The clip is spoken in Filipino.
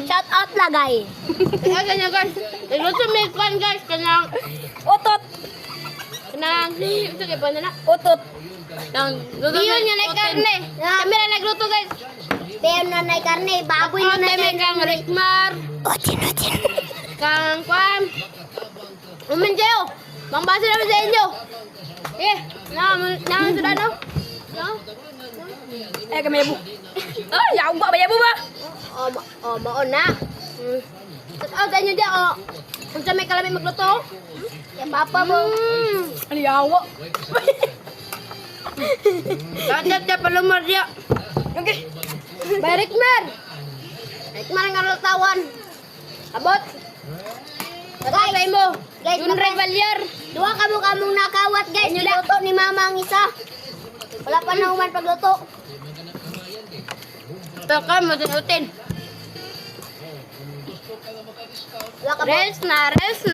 Shout out lah guys. Kaya ganyan guys. Nagluto may kwan guys. Kanang Utot. ito kaya pa na. Utot. Diyon niya na karne. Kami na nagluto guys. Tem na nay karne, baboy na nay. Kami kang Rikmar. Ochin. Kang kwan. Uminjayo. Mangbasa naman sa inyo. Sudah no? No? Kami bu. Yaw ba bayabo ba? Maon na. Shout out sa inyo dyan, Kung sa may kalamit magluto. Ya papa mo. Ano yawa? Shout out sa palumar dyan. Okay. Bay Rikmar. Rikmar ang karatawan. Abot. Patay sa imo. Guys, Yung Revalyar. Dua kamong nakawat guys. Niluto ni mama ang isa. Wala pa na uman pagluto. Ito ka, matunutin. Wala ka Rest na.